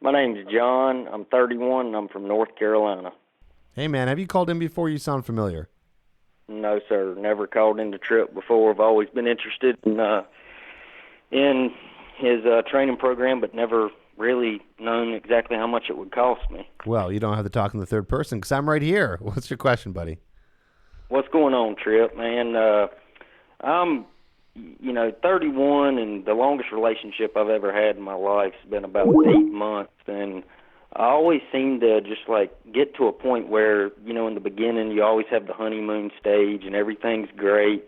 My name's John. I'm 31, and I'm from North Carolina. Hey, man, have you called in before? You sound familiar. No, sir. Never called into Tripp before. I've always been interested in his training program, but never really known exactly how much it would cost me. Well, you don't have to talk in the third person because I'm right here. What's your question, buddy? What's going on, Tripp, man? I'm, 31, and the longest relationship I've ever had in my life has been about 8 months, and I always seem to just, get to a point where, in the beginning you always have the honeymoon stage and everything's great,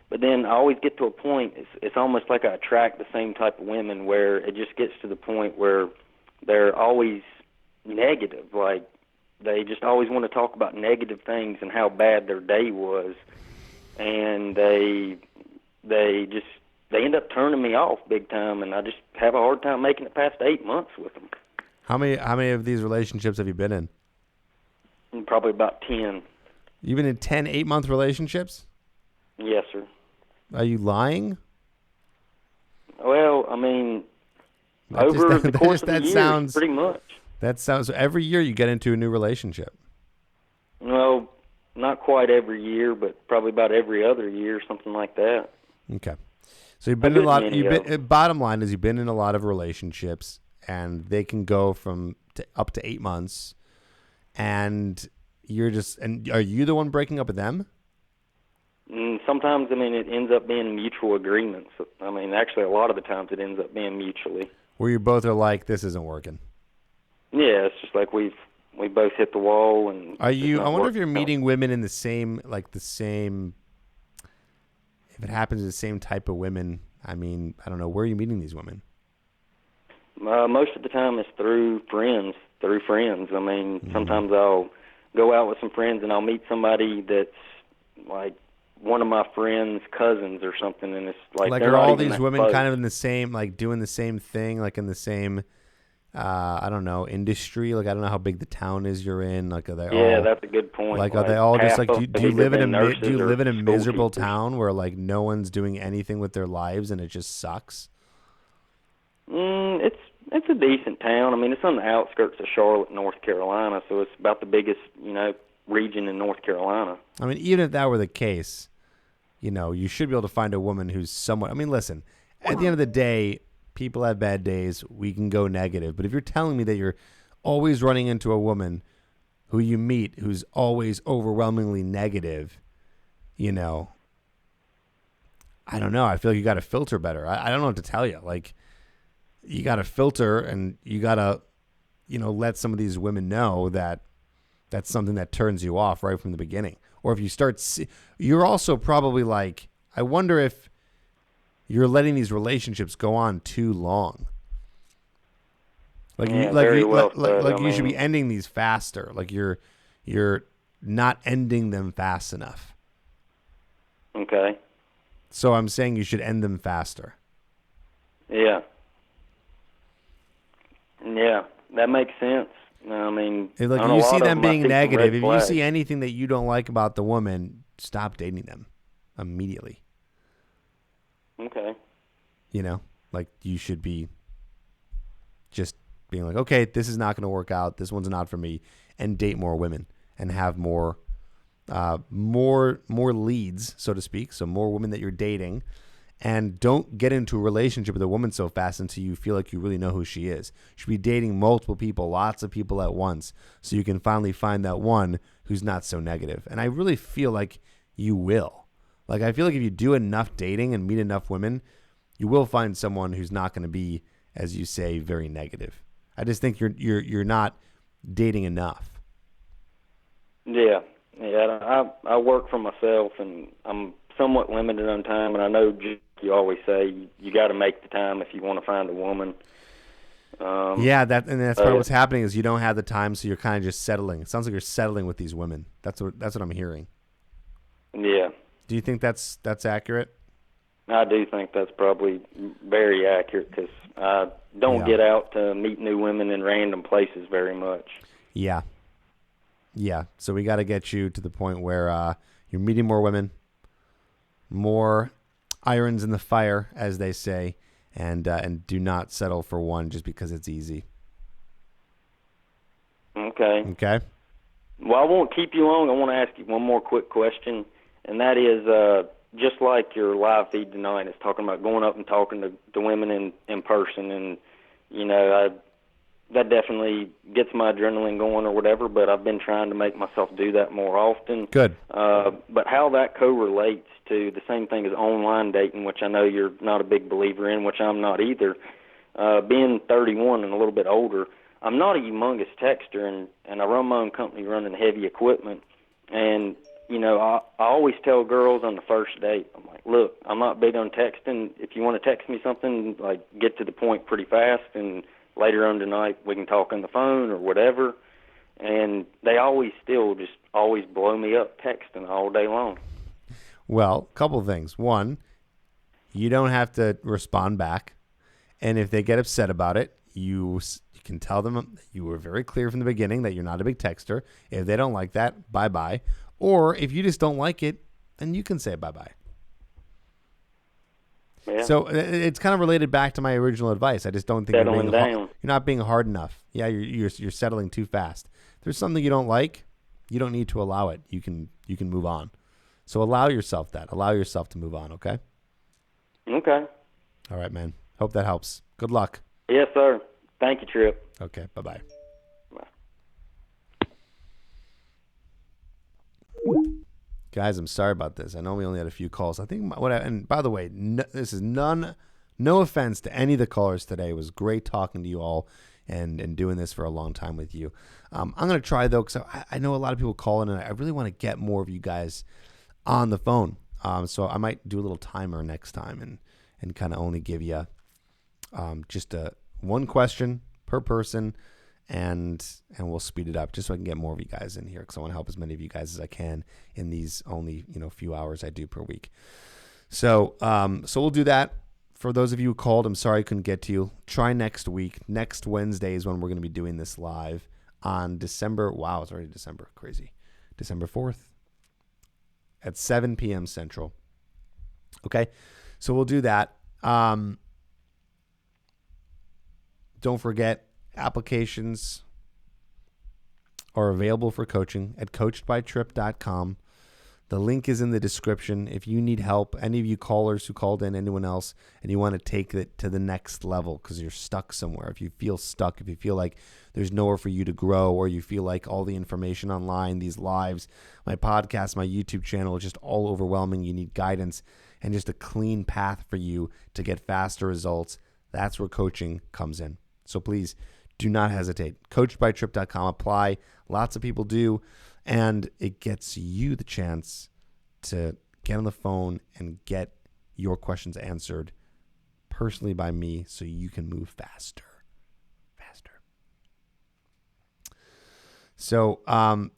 but then I always get to a point, it's almost like I attract the same type of women where it just gets to the point where they're always negative, they just always want to talk about negative things and how bad their day was, and they end up turning me off big time, and I just have a hard time making it past 8 months with them. How many of these relationships have you been in? Probably about 10. You've been in 10 8-month relationships? Yes, sir. Are you lying? Well, I mean, That just- over the that course just- of the that years, sounds- pretty much. That sounds so every year you get into a new relationship. Well, not quite every year, but probably about every other year, something like that. Okay. So you've been in a lot. Many of them. Bottom line is you've been in a lot of relationships, and they can go from up to 8 months. And are you the one breaking up with them? Sometimes, it ends up being mutual agreements. Actually, a lot of the times it ends up being mutually. Where you both are like, this isn't working. Yeah, it's just like we both hit the wall. And Are you? it's I not wonder if you're working out. meeting women in the same. If it happens to the same type of women. I don't know. Where are you meeting these women? Most of the time it's through friends. Mm-hmm. Sometimes I'll go out with some friends and I'll meet somebody that's like one of my friends' cousins or something, and it's like Like, they're are not all even these that women close. kind of in the same, like doing the same thing, like in the same, I don't know, industry? Like, I don't know how big the town is you're in. Like, are they all? Yeah, that's a good point. Like, are they all just half like? of Do them you either live in been a nurses or school miserable teachers. town where like no one's doing anything with their lives and it just sucks? It's a decent town. It's on the outskirts of Charlotte, North Carolina, so it's about the biggest region in North Carolina. I mean, even if that were the case, you should be able to find a woman who's somewhat. I mean, listen, at the end of the day, people have bad days. We can go negative. But if you're telling me that you're always running into a woman who you meet who's always overwhelmingly negative, I don't know. I feel like you got to filter better. I don't know what to tell you. Like, you got to filter, and you got to, let some of these women know that that's something that turns you off right from the beginning. Or if you start, you're also probably like, I wonder if you're letting these relationships go on too long. Like, Yeah, very well said. You should be ending these faster. Like, you're not ending them fast enough. Okay. So I'm saying you should end them faster. Yeah. Yeah, that makes sense. I mean, Like, on a you lot see of them being I see some negative. red If you flags. see anything that you don't like about the woman, stop dating them immediately. Okay. Like, you should be just being like, okay, this is not going to work out. This one's not for me, and date more women and have more leads, so to speak. So more women that you're dating, and don't get into a relationship with a woman so fast until you feel like you really know who she is. You should be dating multiple people, lots of people at once, so you can finally find that one who's not so negative. And I really feel like you will. Like, I feel like if you do enough dating and meet enough women, you will find someone who's not going to be, as you say, very negative. I just think you're not dating enough. Yeah. I work for myself, and I'm somewhat limited on time. And I know you always say you got to make the time if you want to find a woman. That's part of what's happening is you don't have the time, so you're kind of just settling. It sounds like you're settling with these women. That's what I'm hearing. Yeah. Do you think that's accurate? I do think that's probably very accurate because I don't get out to meet new women in random places very much. Yeah. Yeah. So we got to get you to the point where you're meeting more women, more irons in the fire, as they say, and do not settle for one just because it's easy. Okay. Okay. Well, I won't keep you long. I want to ask you one more quick question, and that is just like your live feed tonight is talking about going up and talking to women in person, and that definitely gets my adrenaline going or whatever, but I've been trying to make myself do that more often. Good. But how that correlates to the same thing as online dating, which I know you're not a big believer in, which I'm not either. Being 31 and a little bit older, I'm not a humongous texter, and I run my own company running heavy equipment, and I always tell girls on the first date, I'm like, look, I'm not big on texting. If you want to text me something, like, get to the point pretty fast, and later on tonight we can talk on the phone or whatever. And they always blow me up texting all day long. Well, a couple of things. One, you don't have to respond back. And if they get upset about it, you can tell them you were very clear from the beginning that you're not a big texter. If they don't like that, bye-bye. Or if you just don't like it, then you can say bye-bye. Yeah. So it's kind of related back to my original advice. I just don't think you're not being hard enough. Yeah, you're settling too fast. If there's something you don't like, you don't need to allow it. You can move on. So allow yourself that. Allow yourself to move on, okay? Okay. All right, man. Hope that helps. Good luck. Yes, sir. Thank you, Tripp. Okay, bye-bye. Bye. Guys, I'm sorry about this. I know we only had a few calls. I think and by the way, this is no offense to any of the callers today. It was great talking to you all and doing this for a long time with you. I'm going to try, though, because I know a lot of people call in, and I really want to get more of you guys on the phone. So I might do a little timer next time and kind of only give you just one question per person, and we'll speed it up just so I can get more of you guys in here because I want to help as many of you guys as I can in these only few hours I do per week. So we'll do that. For those of you who called, I'm sorry I couldn't get to you. Try next week. Next Wednesday is when we're going to be doing this live on December. Wow, it's already December. Crazy. December 4th at 7 p.m. Central. Okay, so we'll do that. Don't forget applications are available for coaching at coachedbytripp.com. The link is in the description. If you need help, any of you callers who called in, anyone else, and you want to take it to the next level because you're stuck somewhere, if you feel stuck, if you feel like there's nowhere for you to grow, or you feel like all the information online, these lives, my podcast, my YouTube channel is just all overwhelming, you need guidance and just a clean path for you to get faster results, that's where coaching comes in. So please do not hesitate. Coachedbytripp.com. Apply. Lots of people do. And it gets you the chance to get on the phone and get your questions answered personally by me so you can move faster. So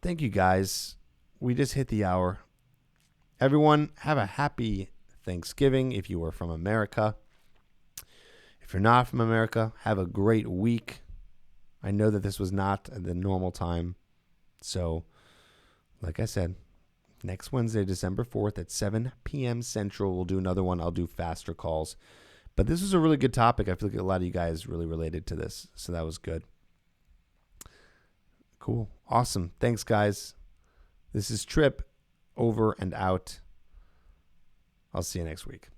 thank you guys. We just hit the hour. Everyone, have a happy Thanksgiving if you are from America. If you're not from America, have a great week. I know that this was not the normal time. So, like I said, next Wednesday, December 4th at 7 p.m. Central, we'll do another one. I'll do faster calls. But this was a really good topic. I feel like a lot of you guys really related to this. So that was good. Cool. Awesome. Thanks, guys. This is Tripp, over and out. I'll see you next week.